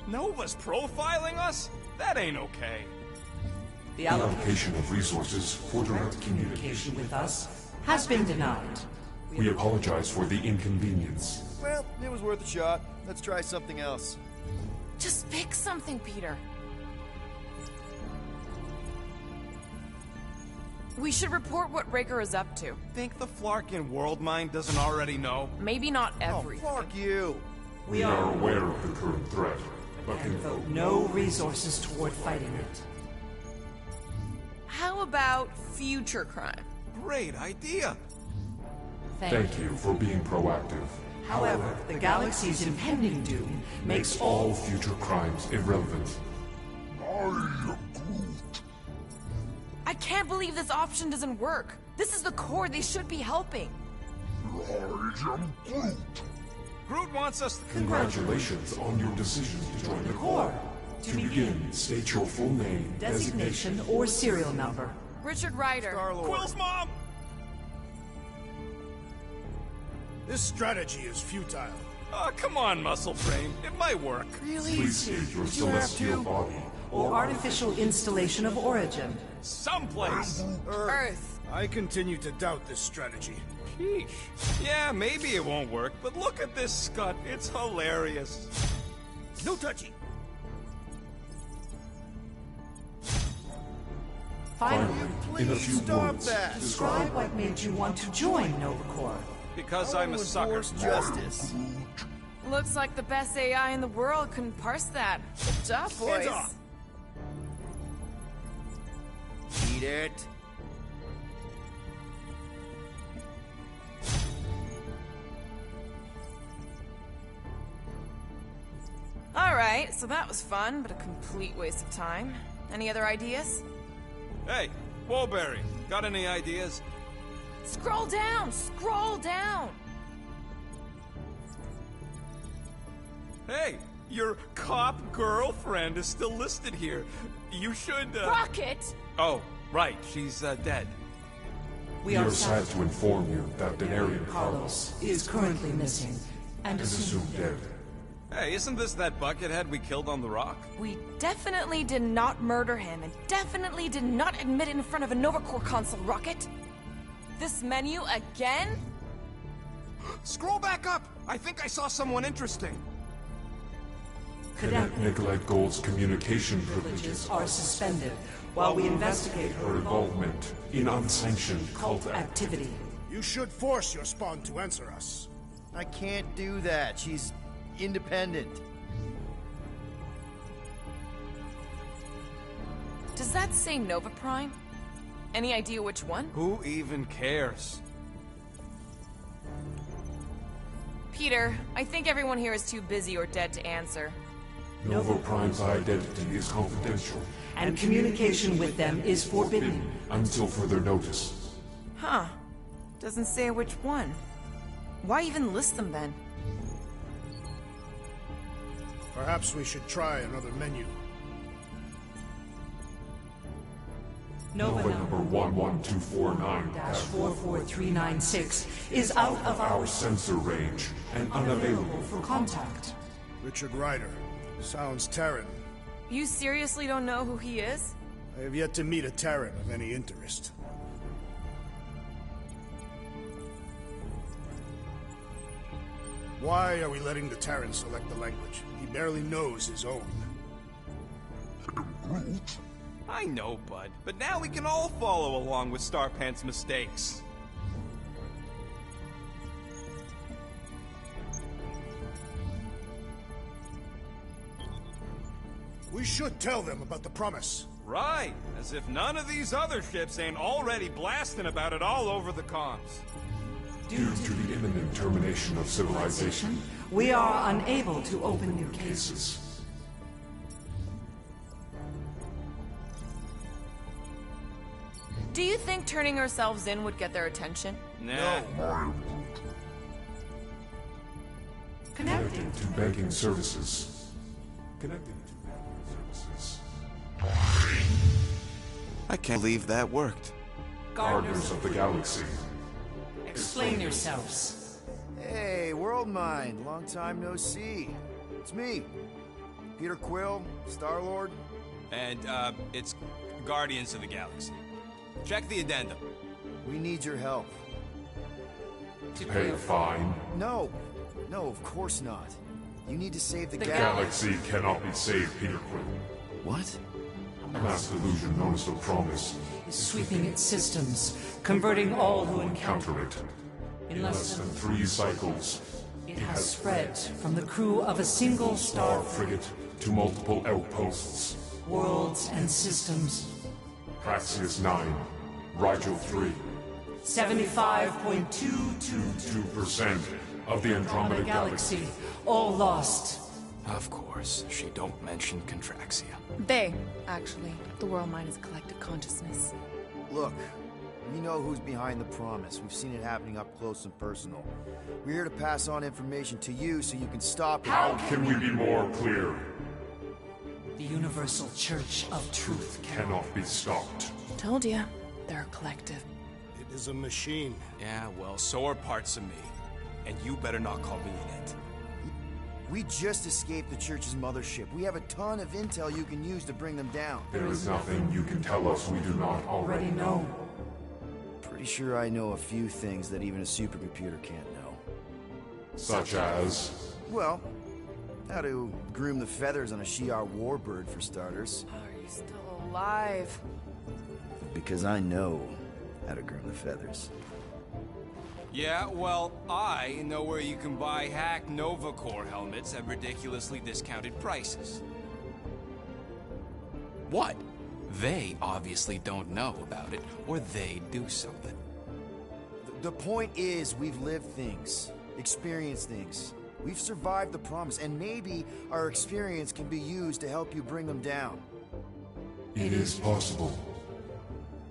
Nova's profiling us? That ain't okay. The Allocation of resources for direct communication. with us has been denied. We apologize for the inconvenience. Well, it was worth a shot. Let's try something else. Just pick something, Peter. We should report what Raker is up to. Think the Flarkin World Mind doesn't already know? Maybe not everything. Oh, fuck you. We are aware of the current threat, but can Devote no resources toward fighting it. How about future crime? Great idea. thank you for being proactive. However, the galaxy's impending doom makes All future crimes irrelevant. I can't believe this option doesn't work. This is the Corps. They should be helping. Groot wants us to... Congratulations on your decision to join the Corps. To begin, state your full name, designation or serial number. Richard Ryder. Quill's mom! This strategy is futile. Oh, come on, Muscle Frame. It might work. Please state your celestial body. Or artificial installation of origin. Someplace. Earth. I continue to doubt this strategy. Sheesh. Yeah, maybe it won't work, but look at this scut. It's hilarious. No touchy. Finally, In a few stop words, that. describe what made you want to join Nova Corps. Because I'm a sucker. Enforce justice. Looks like the best AI in the world couldn't parse that. Good job, boys. Hands off. Eat it. Alright, so that was fun, but a complete waste of time. Any other ideas? Hey, Woolberry, got any ideas? Scroll down! Scroll down! Hey, your cop girlfriend is still listed here. You should, Rocket! Oh, right, she's, dead. We are sad to inform you that Denarian Carlos is currently missing and is assumed dead. Hey, isn't this that buckethead we killed on the rock? We definitely did not murder him, and definitely did not admit it in front of a Nova Corps console, Rocket. This menu again? Scroll back up! I think I saw someone interesting. Cadet Nicolette Gold's communication privileges are suspended while we investigate her involvement in unsanctioned cult activity. You should force your spawn to answer us. I can't do that. She's independent. Does that say Nova Prime? Any idea which one? Who even cares? Peter, I think everyone here is too busy or dead to answer. Nova Prime's identity is confidential, and communication with them is forbidden until further notice. Huh. Doesn't say which one. Why even list them then? Perhaps we should try another menu. Nova number 11249-44396 is out of our sensor range and unavailable for contact. Richard Ryder. Sounds Terran. You seriously don't know who he is? I have yet to meet a Terran of any interest. Why are we letting the Terran select the language? He barely knows his own. I know, bud, but now we can all follow along with Starpant's mistakes. We should tell them about the promise. Right, as if none of these other ships ain't already blasting about it all over the comms. Due to the imminent termination of civilization, we are unable to open new cases. Do you think turning ourselves in would get their attention? Nah. No. Connecting to banking services. Connecting to banking services. I can't believe that worked. Gardeners of the Galaxy. Explain yourselves. Hey, World Mind. Long time no see. It's me. Peter Quill, Star-Lord. And, it's Guardians of the Galaxy. Check the addendum. We need your help. To pay a fine? No. No, of course not. You need to save the Galaxy cannot be saved, Peter Quill. What? A mass delusion known as the Promise is sweeping its systems, converting all who encounter it. In less than 3 cycles, it has spread from the crew of a single star frigate to multiple outposts, worlds and systems. Praxius 9, Rigel 3. 75.222% of the Andromeda Galaxy, all lost. Of course, she don't mention Contraxia. They, actually. The World Mind is collective consciousness. Look, we know who's behind the Promise. We've seen it happening up close and personal. We're here to pass on information to you so you can stop it. How can we be more clear? The Universal Church of Truth cannot be stopped. Told ya. They're a collective. It is a machine. Yeah, well, so are parts of me. And you better not call me in it. We just escaped the Church's mothership. We have a ton of intel you can use to bring them down. There is nothing you can tell us we do not already know. Pretty sure I know a few things that even a supercomputer can't know. Such as? Well, how to groom the feathers on a Shi'ar warbird, for starters. Are you still alive? Because I know how to groom the feathers. Yeah, well, I know where you can buy hack Nova Corps helmets at ridiculously discounted prices. What? They obviously don't know about it, or they do something. The point is, we've lived things, experienced things. We've survived the promise, and maybe our experience can be used to help you bring them down. It is possible.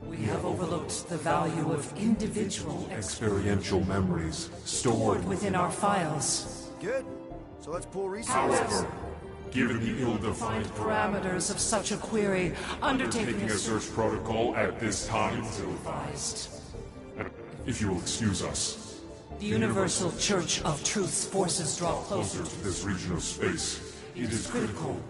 We have overlooked the value of individual Experiential memories stored within our files. Good. So let's pull resources. However, given the ill-defined Parameters of such a query, undertaking taking a search protocol at this time is advised. If you will excuse us. The Universal Church of Truth's forces draw Closer to this region of space, it is critical.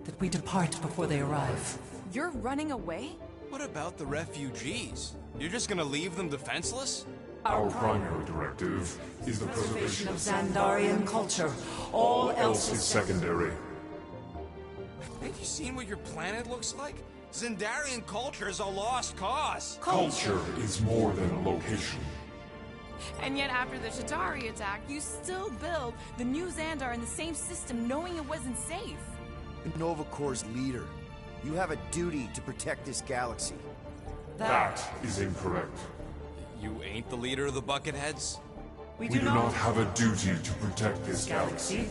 that we depart before they arrive. You're running away? What about the refugees? You're just gonna leave them defenseless? Our primary directive is the preservation Of of Xandarian culture, all else is secondary. Have you seen what your planet looks like? Xandarian culture is a lost cause. Culture is more than a location. And yet after the Chitauri attack, you still build the new Xandar in the same system knowing it wasn't safe. Nova Corps' leader. You have a duty to protect this galaxy. That is incorrect. You ain't the leader of the Bucketheads? We do not have a duty to protect this galaxy.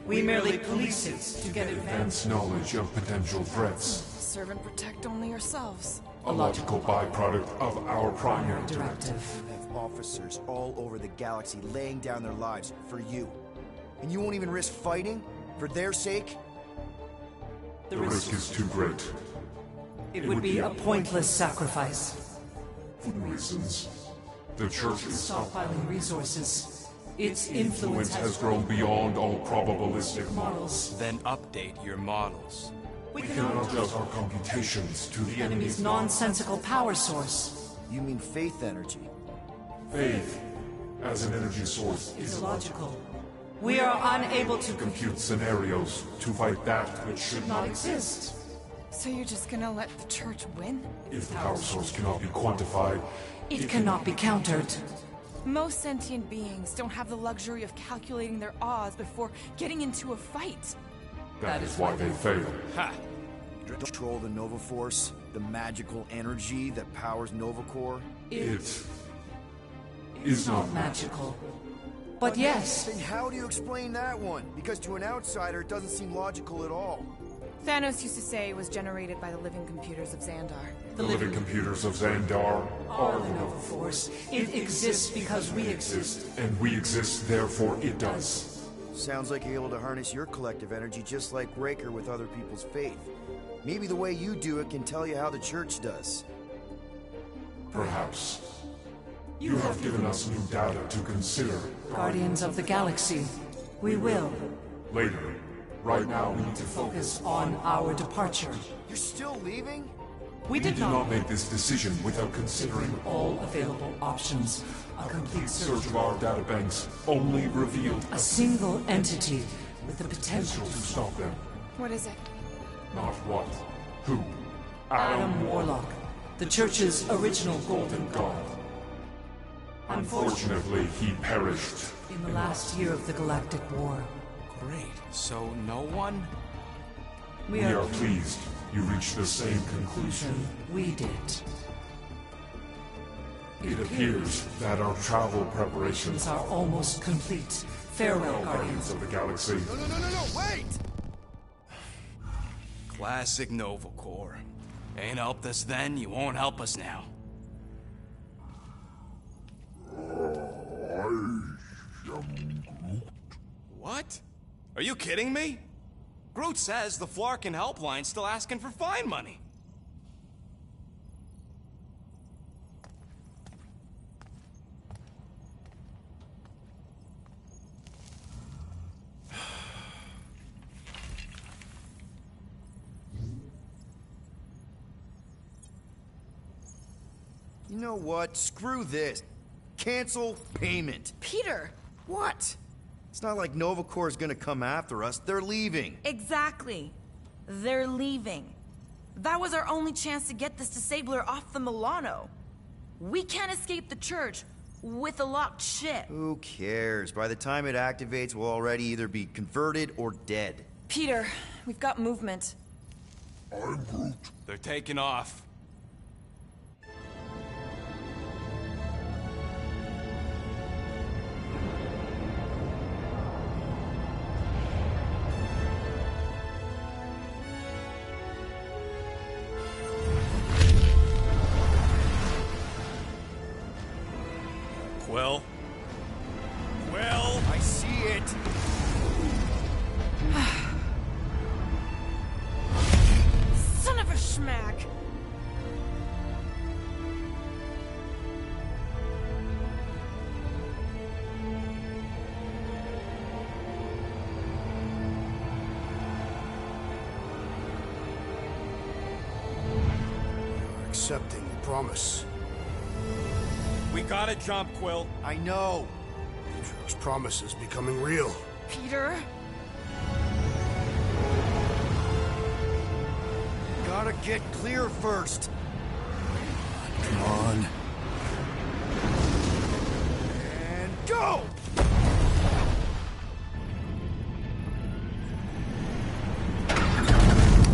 We merely police it to get advanced Advanced knowledge of potential threats. Serve and protect only yourselves. A logical byproduct of our primary directive. directive. You have officers all over the galaxy laying down their lives for you. And you won't even risk fighting? For their sake? The risk is too great. It would be a pointless sacrifice. For reasons. The Church is Stockpiling resources. Its influence influence has grown beyond all probabilistic models. Then update your models. We We cannot adjust our computations to the enemy's enemy's nonsensical power source. You mean faith energy? faith as an energy source Is is illogical. We are unable to compute scenarios to fight that which should not not exist. So you're just gonna let the church win? If the power source cannot be quantified, It cannot be countered. Most sentient beings don't have the luxury of calculating their odds before getting into a fight. that is why they fail. Ha! Control the Nova Force, the magical energy that powers Nova Corps. It is not Magical. But yes, Then how do you explain that one? Because to an outsider, it doesn't seem logical at all. Thanos used to say it was generated by the living computers of Xandar. the living computers of Xandar are the Nova Force. It exists because we exist. and we exist, therefore it does. Sounds like you're able to harness your collective energy just like Raker with other people's faith. Maybe the way you do it can tell you how the Church does. Perhaps. You have given us new data to consider. Guardians of the Galaxy. We will. Later. Right now, we need to focus. Focus on our departure. You're still leaving? We We did not make this decision without considering all available options. A complete search of our databanks only revealed A single entity with the potential potential to stop them. What is it? Not what, who. Adam Warlock, the Church's original Golden God. Unfortunately, he perished. in the last year of the Galactic War. Great. So no one? We are pleased you reached the same conclusion. We did. It appears that our travel preparations Things are almost complete. Farewell, Guardians Guardians. of the Galaxy. No, wait! Classic Nova Corps. Ain't helped us then, you won't help us now. What? Are you kidding me? Groot says the Flarkin helpline's still asking for fine money. You know what? Screw this. Cancel payment. Peter! What? It's not like Nova Corps is gonna come after us. They're leaving. Exactly. They're leaving. That was our only chance to get this disabler off the Milano. We can't escape the Church with a locked ship. Who cares? By the time it activates, we'll already either be converted or dead. Peter, we've got movement. I'm Groot. They're taking off. Quill? Quill? I see it! Son of a schmack! You're accepting the promise. We gotta jump, Quill. I know. Peter's promise is becoming real. Peter? Gotta get clear first. Come on. And go!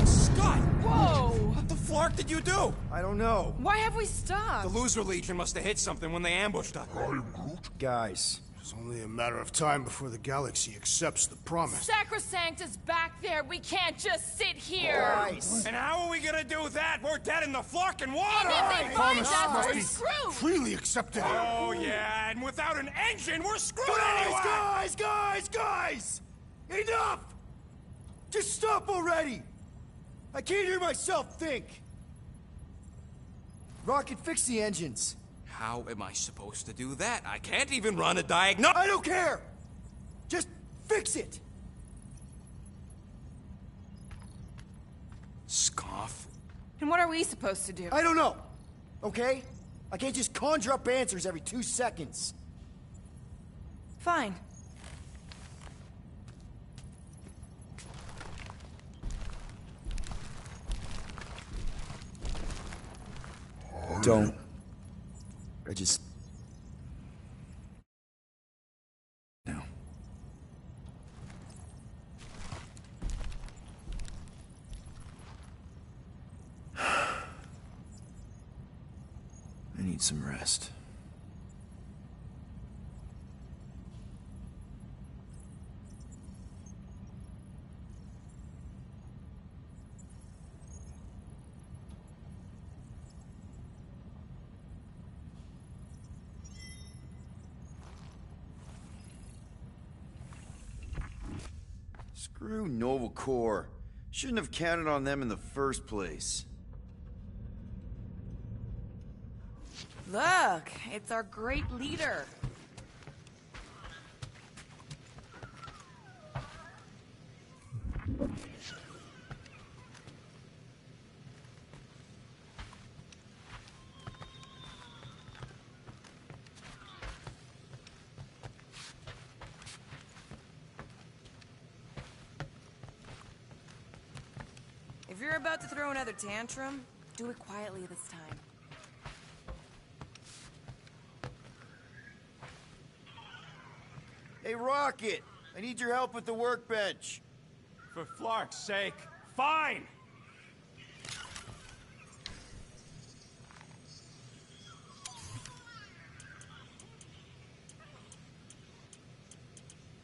Scott! Whoa! What the flark did you do? I don't know. Why have we stopped? The Loser Legion must have hit something when they ambushed us. I'm Groot. Guys, It's only a matter of time before the galaxy accepts the promise. Sacrosanct is back there. We can't just sit here. guys. And how are we gonna do that? We're dead in the flarkin' water! And if they find Promise us, must we're be screwed. freely accepted. Oh, yeah, and without an engine, we're screwed anyway! Guys! Enough! Just stop already! I can't hear myself think! Rocket, fix the engines. How am I supposed to do that? I can't even run a diagnosis. I don't care! Just fix it! Scoff. And what are we supposed to do? I don't know, okay? I can't just conjure up answers every 2 seconds. Fine. Don't. I just... No. I need some rest. Screw Nova Corps. Shouldn't have counted on them in the first place. Look, it's our great leader. If you're about to throw another tantrum, do it quietly this time. Hey, Rocket! I need your help with the workbench. For Flark's sake. Fine!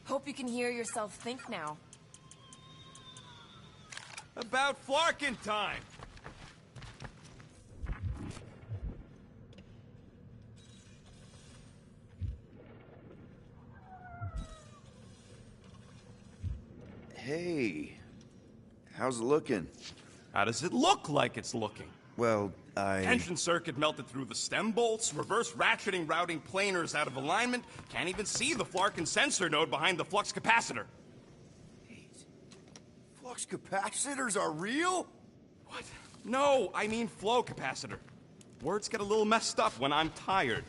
Hope you can hear yourself think now. About Flarkin' time! Hey, how's it looking? How does it look like it's looking? Well, Tension circuit melted through the stem bolts, reverse ratcheting routing planers out of alignment, can't even see the Flarkin sensor node behind the flux capacitor. Flux capacitors are real? What? No, I mean flow capacitor. Words get a little messed up when I'm tired.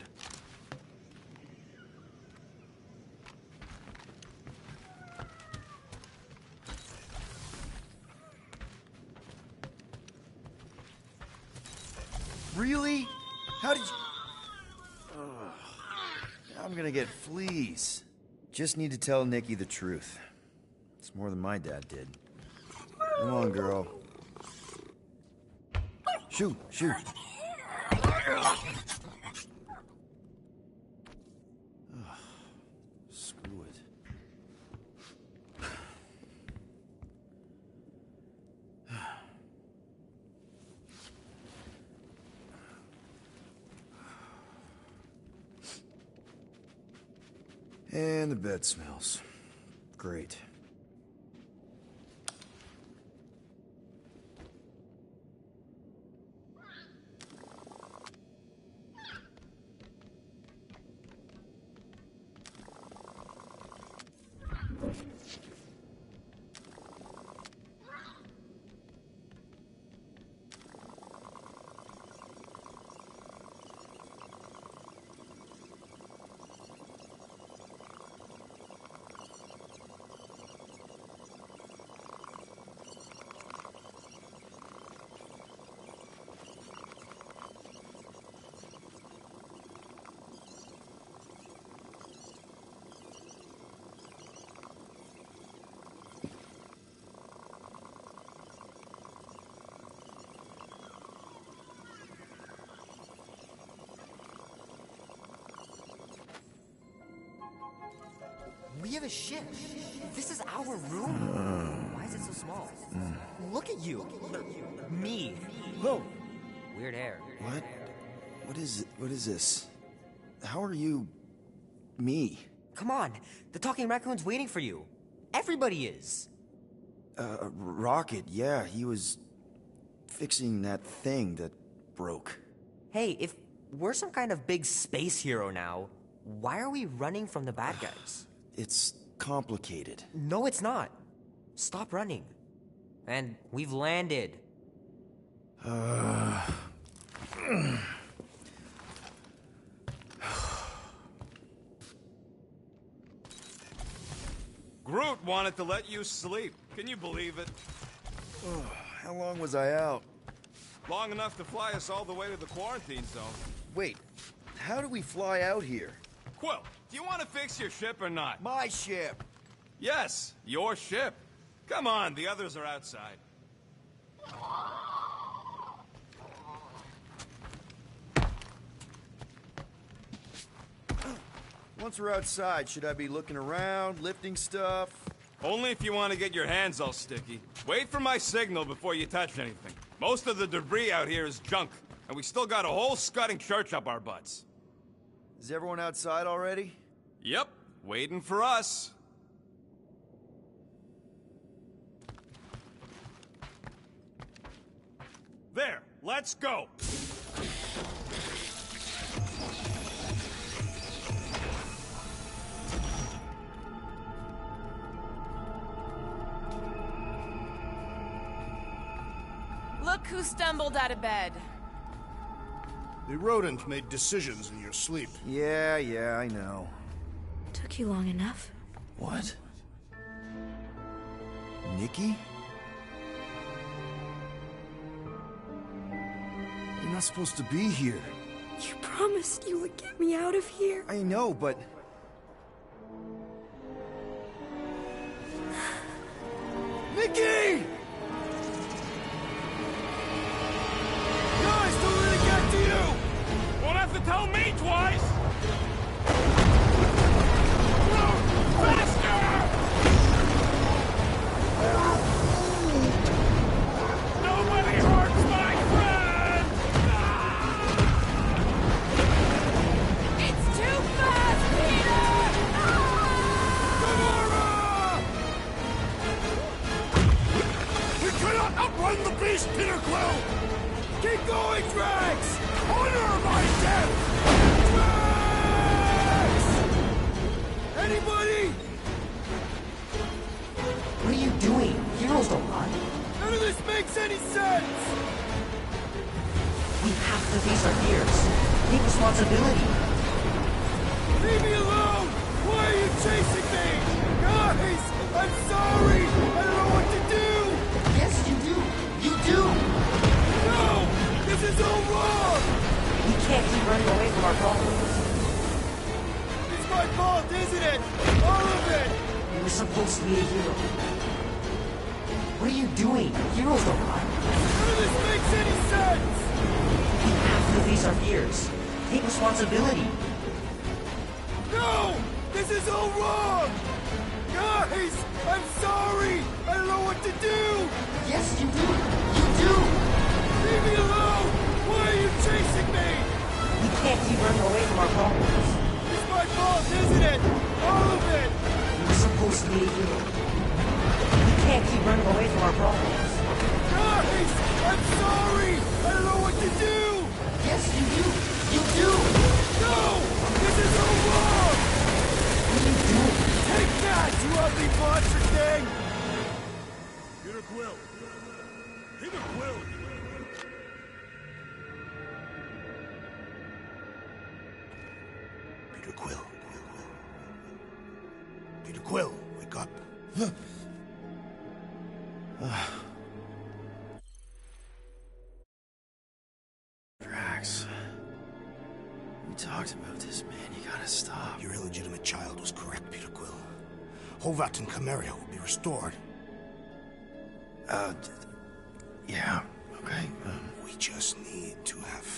Really? How did you... Ugh. I'm gonna get fleas. Just need to tell Nikki the truth. It's more than my dad did. Come on, girl. Shoot, shoot. Screw it. And the bed smells. Great. We have a ship. This is our room. Why is it so small? Look at you. Me. Whoa. Weird hair. What? What is it? What is this? How are you... me? Come on. The talking raccoon's waiting for you. Everybody is. Rocket, yeah, he was fixing that thing that broke. Hey, if we're some kind of big space hero now, why are we running from the bad guys? It's complicated. No, it's not. Stop running. And we've landed. Groot wanted to let you sleep. Can you believe it? How long was I out? Long enough to fly us all the way to the quarantine zone. Wait, how do we fly out here? Quill, do you want to fix your ship or not? My ship! Yes, your ship. Come on, the others are outside. Once we're outside, should I be looking around, lifting stuff? Only if you want to get your hands all sticky. Wait for my signal before you touch anything. Most of the debris out here is junk, and we still got a whole scudding church up our butts. Is everyone outside already? Yep, waiting for us. There, let's go. Look who stumbled out of bed. The rodent made decisions in your sleep. Yeah, I know. Took you long enough. What? Nikki? You're not supposed to be here. You promised you would get me out of here. I know, but... Nikki! Guys, don't let it get to you! Won't have to tell me twice! Nobody hurts my friend! It's too fast, Peter! We cannot outrun the beast, Peter Quill! Keep going, Drax! Honor my death! Drax! Anybody? What are you doing? Heroes don't run. None of this makes any sense! We have to face our fears. Take responsibility. Leave me alone! Why are you chasing me? Guys! I'm sorry! I don't know what to do! Yes, you do! You do! No! This is all wrong! We can't keep running away from our problems. It's my fault, isn't it? All of it! You were supposed to be a hero. What are you doing? Heroes don't run. None of this makes any sense! sense! We have to face our fears. Take responsibility. No! This is all wrong! Guys! I'm sorry! I don't know what to do! Yes, you do! You do! Leave me alone! Why are you chasing me? We can't keep running away from our problems. It's my fault, isn't it? All of it! We were supposed to be a hero. We can't keep running away from our problems. Guys! I'm sorry! I don't know what to do! Yes, you do! You do! No! This is all wrong! What are you doing? Take that, you ugly monster thing! Peter Quill! Peter Quill! Peter Quill. Peter Quill, wake up. Drax. We talked about this, man. You gotta stop. Your illegitimate child was correct, Peter Quill. Hovat and Chimeria will be restored. Yeah, okay. We just need to have